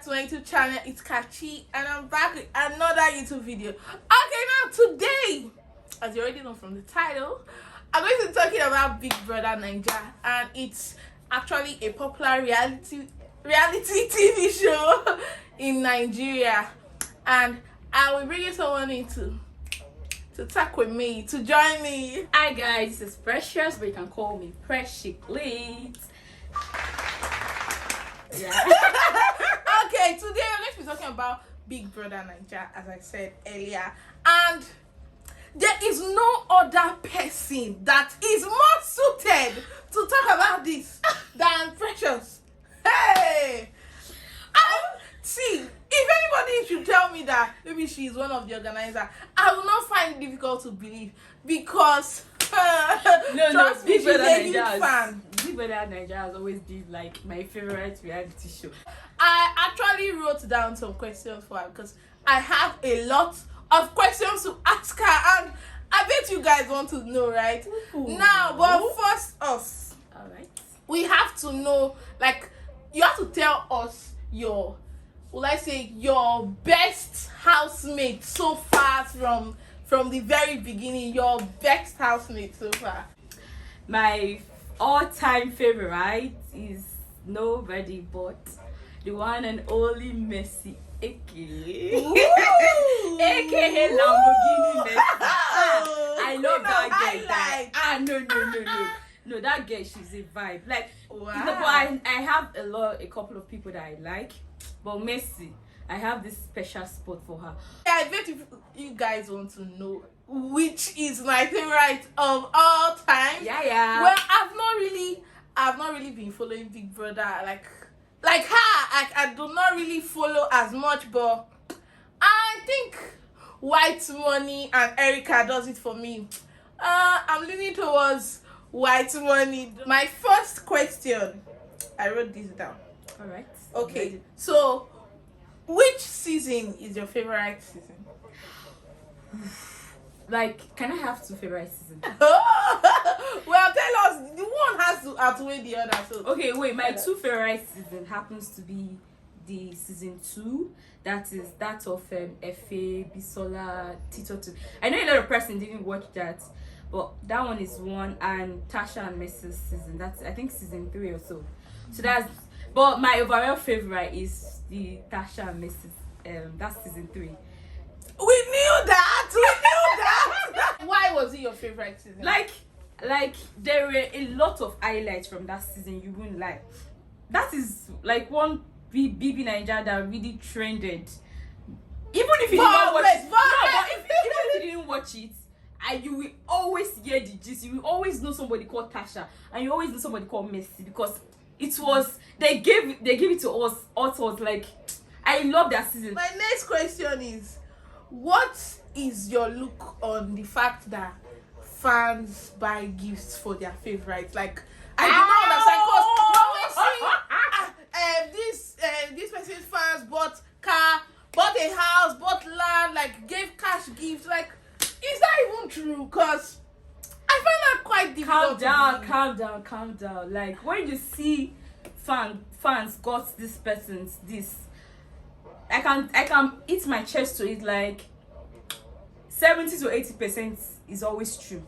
to my YouTube channel. It's Kachi, and I'm back with another YouTube video. Okay, now today, as you already know from the title, I'm going to be talking about Big Brother Naija, and it's actually a popular reality TV show in Nigeria, and I will bring someone in to talk with me, to join me. Hi guys, this is Precious, but you can call me Precious, please. Yeah. Okay, today we're going to be talking about Big Brother Naija, as I said earlier, and there is no other person that is more suited to talk about this than Precious. Hey! See, if anybody should tell me that maybe she's one of the organizers, I will not find it difficult to believe, because trust me, she's a huge fan. Big Brother Naija has always been like my favorite reality show. I actually wrote down some questions for her because I have a lot of questions to ask her, and I bet you guys want to know, right? Ooh. Now, but first off, All right. we have to know, like, you have to tell us your, will I say, your best housemate so far from the very beginning. Your best housemate so far. My all-time favorite is nobody but the one and only Messi, aka Lamborghini Messi. I love that girl. No, that girl, she's a vibe. Like, Wow. you know, but I have a couple of people that I like, but Messi, I have this special spot for her. I bet if you guys want to know which is my favorite of all time. Yeah. Well, I've not really been following Big Brother like her. I do not really follow as much, but I think Whitemoney and Erica does it for me. I'm leaning towards Whitemoney. My first question, I wrote this down. All right. Okay, so which season is your favorite season? Like, can I have two favorite seasons? Well, tell us. The one has to outweigh the other. So Okay, wait. My two favorite season happens to be the season 2. That is that of Efe, Bisola, Tito 2. I know a lot of person didn't watch that, but that one is one, and Tacha and Messi's season. That's, I think, season 3 or so. So that's. But my overall favorite is the Tacha and Messi's. That's season 3. we knew that. Why was it your favorite season? Like there were a lot of highlights from that season you wouldn't like. That is like one BBNaija that really trended. Even if you did not watch it, even if you didn't watch it, and you will always hear the gist. You will always know somebody called Tacha, and you always know somebody called Messi, because it was they gave it to us. Also, like, I love that season. My next question is, what is your look on the fact that fans buy gifts for their favorites? Like, I do not understand, because this person's fans bought car, bought a house, bought land, like gave cash gifts. Like, is that even true? Because I find that quite difficult. Calm down. Like, when you see fans got this person's this, I can hit my chest to it. Like 70 to 80% is always true.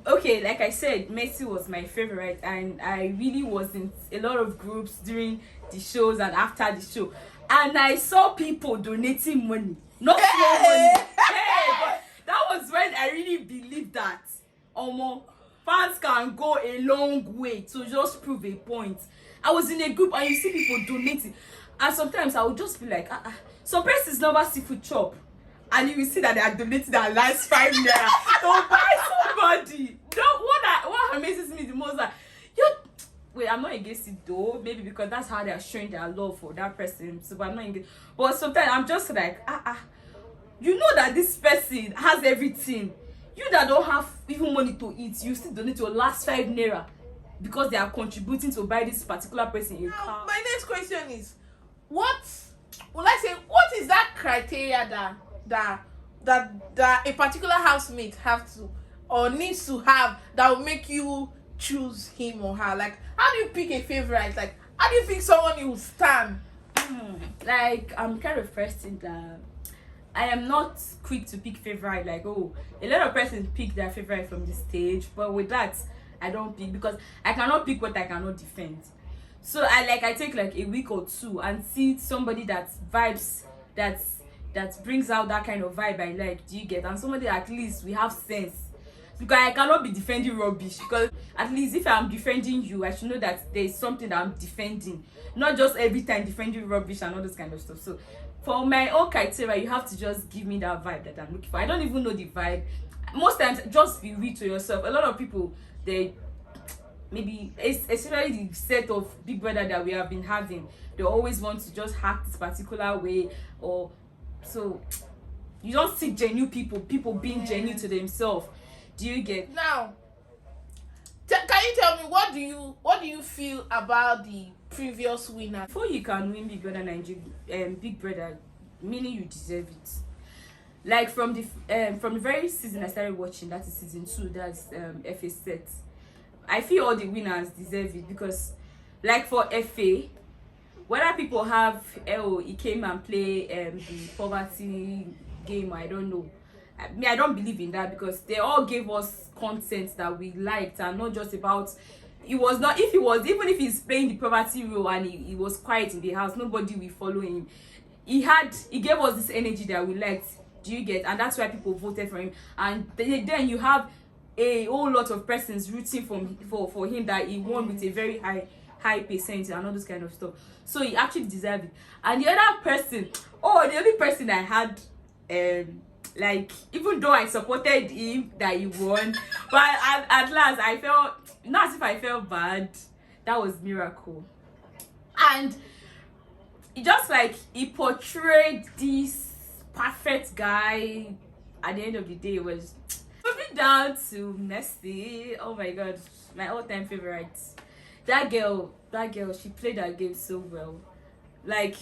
Okay, like I said, Messi was my favorite, and I really was in a lot of groups during the shows and after the show, and I saw people donating money, not small money. But that was when I really believed that fans can go a long way to just prove a point. I was in a group and you see people donating, and sometimes I would just be like, some persons never see food chop, and you will see that they are donating their last 5 naira to buy somebody. What amazes me the most is that wait, I'm not against it though, maybe because that's how they are showing their love for that person. So, but I'm not against. But sometimes I'm just like, you know that this person has everything. You that don't have even money to eat, you still donate your last 5 naira because they are contributing to buy this particular person a car. My next question is, what is that criteria that a particular housemate have to or needs to have that will make you choose him or her? Like, how do you pick a favorite? Like, how do you pick someone you will stand Like, I'm kind of person that I am not quick to pick favorite. Like, oh, a lot of persons pick their favorite from the stage, but with that, I don't pick because I cannot pick what I cannot defend. So I take like a week or two and see somebody that vibes, that brings out that kind of vibe I like. Do you get? And somebody at least we have sense, because I cannot be defending rubbish. Because at least if I'm defending you, I should know that there is something that I'm defending, not just every time defending rubbish and all this kind of stuff. So for my own criteria, you have to just give me that vibe that I'm looking for. I don't even know the vibe. Most times, just be real to yourself. A lot of people, they maybe, especially the set of Big Brother that we have been having, they always want to just act this particular way, or so you don't see genuine people being genuine to themselves. Do you get? Now, can you tell me what do you feel about the previous winner? Before you can win Big Brother Nigeria, Big Brother, meaning you deserve it. Like from the very season I started watching, that is season 2, that's FA set. I feel all the winners deserve it, because like for FA, whether people have he came and play the poverty game, I don't know. I don't believe in that, because they all gave us content that we liked, and not just about, it was not, even if he's playing the poverty role and he was quiet in the house, nobody will follow him. He gave us this energy that we liked. Do you get? And that's why people voted for him. And then you have a whole lot of persons rooting for him, that he won with a very high percentage and all this kind of stuff. So he actually deserved it. And the other person, the only person I had, like, even though I supported him that he won, but at last I felt, not as if I felt bad, that was Miracle. And just like he portrayed this perfect guy, at the end of the day, it was moving down to Messi. Oh my god, my all-time favorite. That girl, she played that game so well. Like,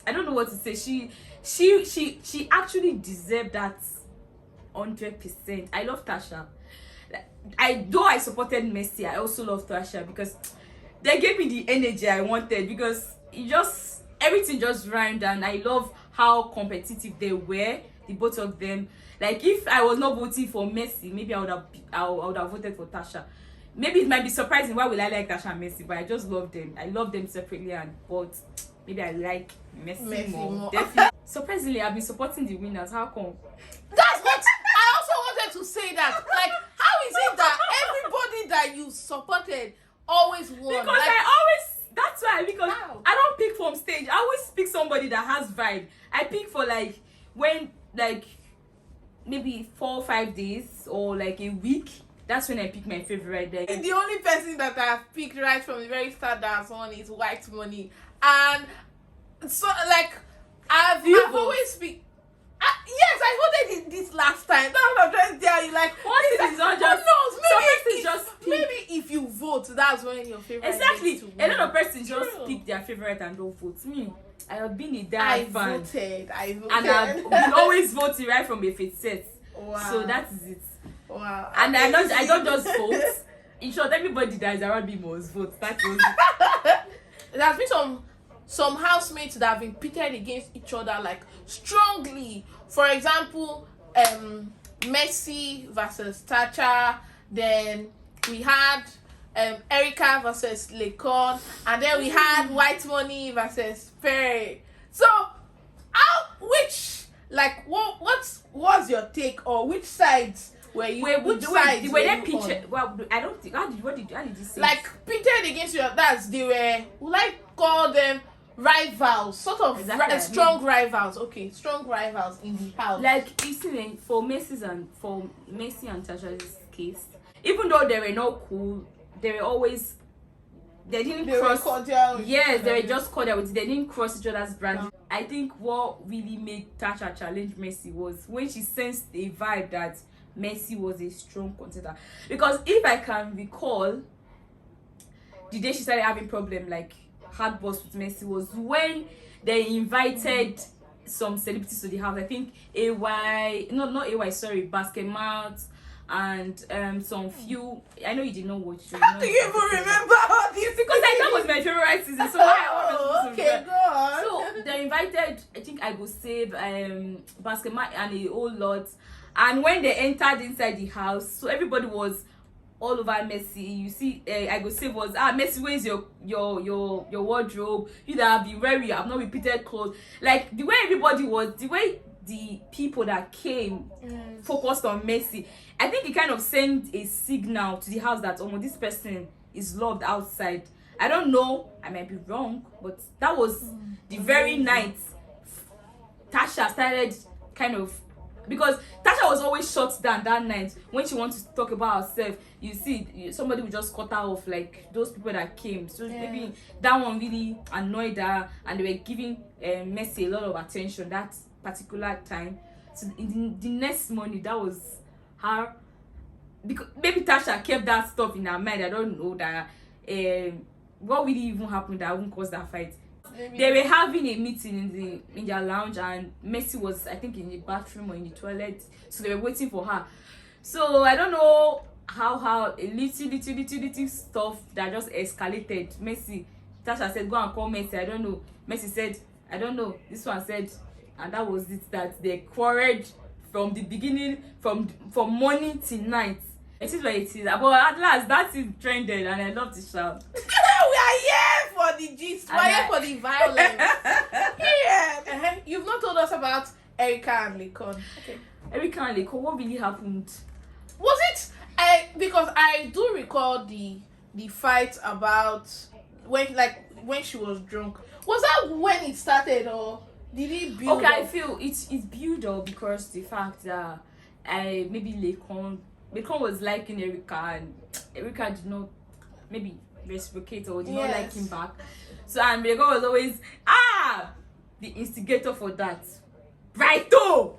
I don't know what to say. She actually deserved that 100%. I love Tacha. Though I supported Messi, I also love Tacha, because they gave me the energy I wanted, because everything just rhymed, and I love how competitive they were, the both of them. Like, if I was not voting for Messi, maybe I would have voted for Tacha. Maybe it might be surprising, why will I like Tacha and Messi, but I just love them. I love them separately, but maybe I like Messi more. Definitely. Surprisingly, I've been supporting the winners. How come? That's what I also wanted to say. That, like, how is it that everybody that you supported always won? Because like, that's why, because how? I don't pick from stage. I always pick somebody that has vibe. I pick for, like, when, like, maybe 4 or 5 days, or like a week. That's when I pick my favorite. The only person that I've picked right from the very start that's on is Whitemoney. And so, like, I've always picked. Yes, I voted in this last time. That's what I'm trying to tell you. Like, what if it's not just? Maybe if you vote, that's when your favorite. Exactly. A lot of persons just pick their favorite and don't vote. Me, I have been a fan. I voted. And I've been always voting right from if it sets. Wow. So that is it. Wow. And I don't just vote. In short, everybody that is around me must vote. That was it. There's been some housemates that have been pitted against each other, like, strongly. For example, Messi versus Tacha. Then we had Erica versus Lekon, and then we had Whitemoney versus Pere. So, what's your take, or which sides were you? Which sides were they pitted? Well, I don't think. How did you say? Like, pitted against you. They were. Would I call them rivals? Sort of strong rivals. Okay, strong rivals in the house. Like, you see, for Messi and Tasha's case, even though they were not cool, they were always. They were cordial. Yes, they were just cordial. They didn't cross each other's brand. I think what really made Tacha challenge Messi was when she sensed a vibe that Messi was a strong contender. Because if I can recall, the day she started having problem, like, hard boss with Messi, was when they invited some celebrities to the house. I think Basketmouth, and some few. I know you did not watch. How do you even remember all this? Because that was my favorite season. So okay, go I go save basket and a whole lot. And when they entered inside the house, so everybody was all over Mercy. You see, I go save was Mercy, where's your wardrobe? You that have been wearing, you have not repeated clothes. Like the way everybody was, the way the people that came focused on Mercy. I think it kind of sent a signal to the house that this person is loved outside. I don't know, I might be wrong, but that was the very night Tacha started kind of, because Tacha was always shut down that night when she wants to talk about herself. You see, somebody would just cut her off, like those people that came. So maybe that one really annoyed her, and they were giving Mercy a lot of attention that particular time. So in the next morning, that was her. Because maybe Tacha kept that stuff in her mind. I don't know that what really even happened that won't cause that fight. Maybe. They were having a meeting in their lounge, and Mercy was, I think, in the bathroom or in the toilet, so they were waiting for her. So I don't know how a little stuff that just escalated. Mercy, Tacha said, go and call Mercy. I don't know. Mercy said, I don't know. This one said, and that was it, that they quarreled from the beginning, from morning till night. It is what it is. But at last, that is trended, and I love to shout. We are here for the gist. We are here for the violence. Yeah. You've not told us about Erica and Lekon. Okay. Erica and Lekon, what really happened? Was it? Because I do recall the fight about when she was drunk. Was that when it started, or did it build? Okay, up? I feel it's built up because the fact that maybe Lekon was liking Erica, and Erica did not maybe reciprocate or did not like him back. So and Lekon was always the instigator for that. Brighto!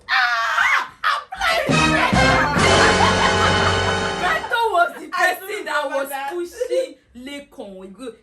Brighto was the person that was pushing Lekon.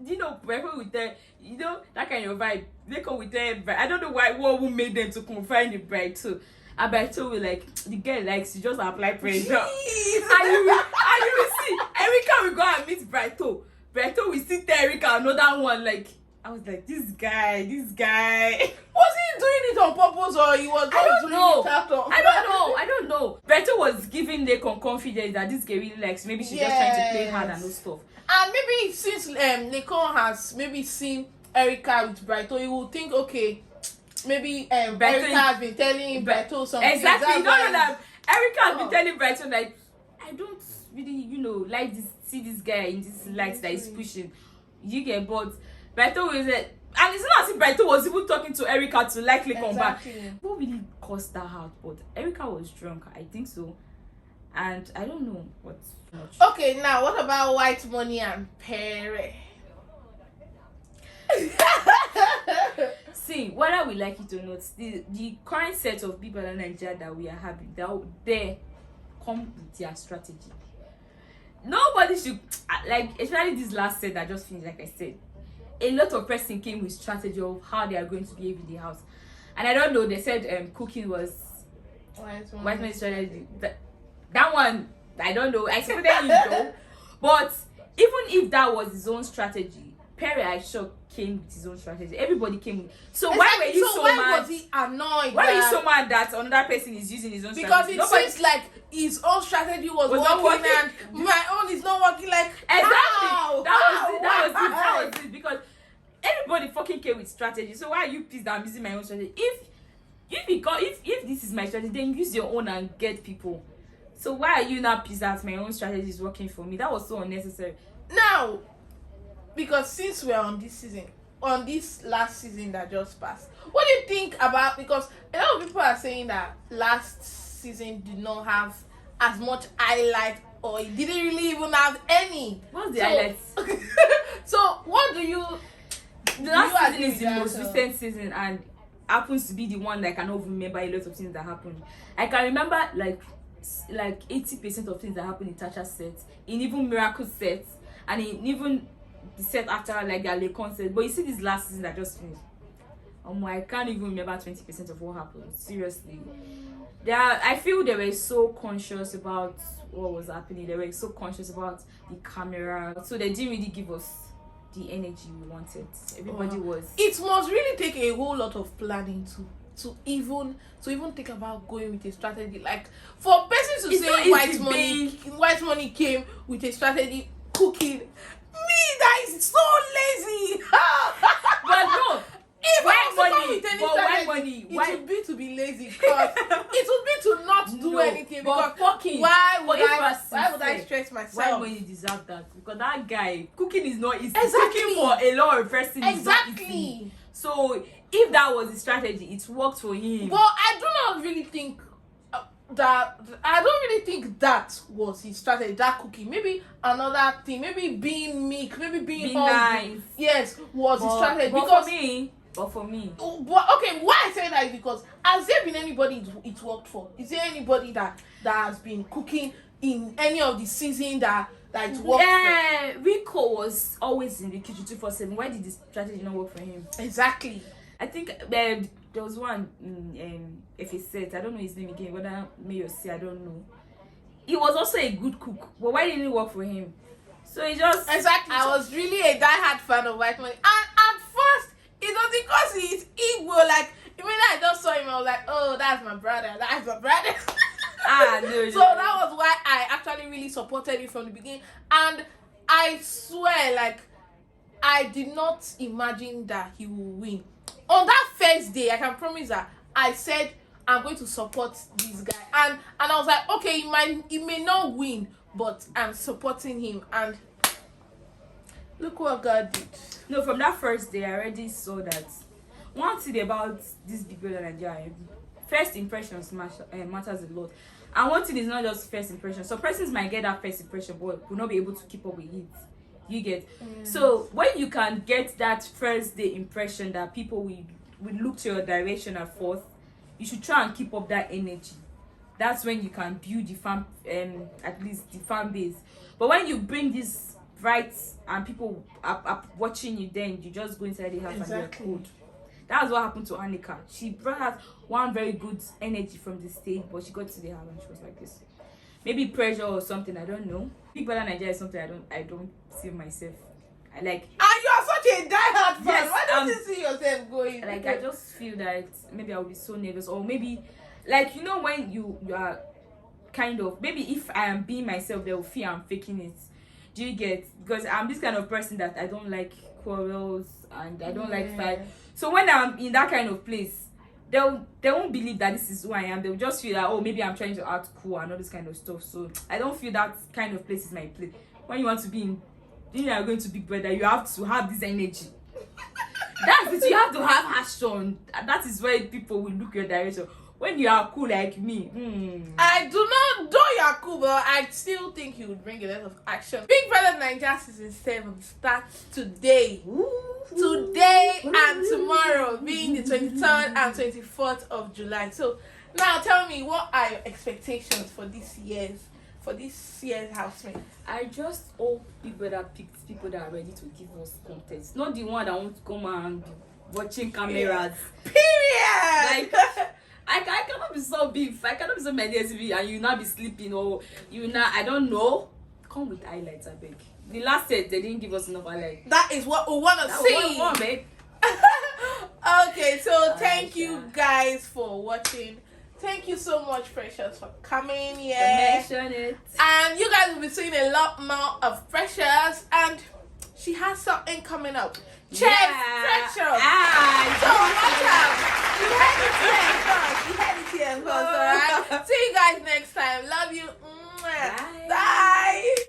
You know, Brighto with that, you know, that kind of vibe. Lekon with that, I don't know what made them to confide in Brighto. And Brighto will like, the girl likes to just apply pressure. and you will see, Erica will go and meet Brighto. Brighto will see Erica another one, like, I was like, this guy. Was he doing it on purpose, or he was just doing it after? I don't know. Brighto was giving Lekon confidence that this girl really likes. Maybe she's just trying to play hard and those stuff. And maybe since Lekon has maybe seen Erica with Brighto, he will think, okay, maybe Erica has been telling Brighto something. Exactly. You don't know that Erica has been telling Brighto, like, I don't really, like see this guy in this light that is pushing. You get bored. Brighto was it, and it's not as if Brighto was even talking to Erica to likely come back. What really caused that out? But Erica was drunk, I think so, and I don't know what. Okay, now what about Whitemoney and Pere? See, whether we like it or not, the current set of people in Nigeria that we are having, they come with their strategy. Nobody should, like, especially this last set that just finished, like I said, a lot of person came with strategy of how they are going to behave in the house. And I don't know, they said cooking was Whitemoney strategy. That one, I don't know, I expected him though. But even if that was his own strategy, Pere, I sure, came with his own strategy. Everybody came with. So why were you so mad? Why was he annoyed? Why are you so mad that another person is using his own strategy? Because it seems like his own strategy was working and my own is not working. Like, exactly. That was it. Because everybody fucking came with strategy. So why are you pissed that I'm using my own strategy? If this is my strategy, then use your own and get people. So why are you not pissed that my own strategy is working for me? That was so unnecessary. Now, because since we're on this last season that just passed, what do you think about, because a lot of people are saying that last season did not have as much highlight, or it didn't really even have any. What's the highlights? So what do you the last season is the most recent season and happens to be the one that I cannot even remember a lot of things that happened. I can remember like 80% of things that happened in Tacha's set, in even Miracle sets, and in even the set after, like their Lekon set. But you see this last season that just finished, I can't even remember 20% of what happened. Seriously, I feel they were so conscious about what was happening. They were so conscious about the camera, so they didn't really give us the energy we wanted. Everybody was. It must really take a whole lot of planning to even think about going with a strategy. Like for persons to It's not say easy, white money came with a strategy cooking. Me that is so lazy. But no, If White I was to come money, with any but strategy, White money, it why- would be to be lazy because it would be to not do No, anything because but fucking. why would but if we're why would I sincere, stress Why myself? money deserve that? Because that guy cooking is not easy. Exactly. Cooking for a lot of person is not easy. Exactly. So if that was the strategy, it worked for him. But I do not really think that was his strategy. That cooking, maybe another thing, maybe being meek, maybe being Be hungry. nice. Yes, was his strategy. But Because for me, but okay, why I say that is because has there been anybody it worked for? Is there anybody that has been cooking in any of the season that it worked for? Rico was always in the kitchen 247. Why did this strategy not work for him? Exactly. I think there was one if he said, I don't know his name again, whether may or say, I don't know. He was also a good cook, but why didn't it work for him? So it just Exactly. I was really a diehard fan of Whitemoney, and at first it was because he's Igbo. Like immediately I just saw him, I was like, oh, that's my brother. That's my brother. no. So that was why I actually really supported him from the beginning, and I swear, like, I did not imagine that he would win. On that first day, I can promise that I said I'm going to support this guy, and I was like, okay, he may not win, but I'm supporting him, and look what God did. No, from that first day, I already saw that one thing about this Big Brother Nigeria, first impressions matters a lot. And one thing is not just first impression. So persons might get that first impression, but will not be able to keep up with it. You get. So when you can get that first day impression that people will look to your direction at first, you should try and keep up that energy. That's when you can build the fan, at least the fan base. But when you bring this right and people are watching you, then you just go inside the house and you're cold. That's what happened to Annika. She brought out one very good energy from the stage, but she got to the house and she was like this. Maybe pressure or something, I don't know. Big Brother Nigeria is something I don't see myself. I like. And you are such a diehard fan. Yes, Why don't you see yourself going? Like I just feel that maybe I will be so nervous, or maybe like when you are kind of, maybe if I am being myself, they will feel I'm faking it. Do you get? Because I'm this kind of person that I don't like quarrels and I don't like fight. So when I'm in that kind of place, they won't believe that this is who I am. They'll just feel that, oh, maybe I'm trying to act cool and all this kind of stuff. So I don't feel that kind of place is my place. When you want to be in, you are going to Big Brother, you have to have this energy. That's it. You have to have action. That is where people will look your direction. When you are cool like me, I do not know you are cool, but I still think you would bring a lot of action. Big Brother Naija season 7 starts today. Today and tomorrow, being the 23rd and 24th of July. So now tell me, what are your expectations for this year's Housemates? I just hope Big Brother picks people that are ready to give us content, not the one that wants to come and be watching cameras. Period. Like I cannot be so beef. I cannot be so meditative and you not be sleeping, or you not. I don't know. Come with highlights, I beg. The last set they didn't give us enough highlights. That is what we want to see. One, babe. Okay, so thank you guys for watching. Thank you so much, Precious, for coming here. Mention it. And you guys will be seeing a lot more of Precious, and she has something coming up. Cheers, Precious. So watch out. You heard it here first. Alright. See you guys next time. Love you. Bye. Bye.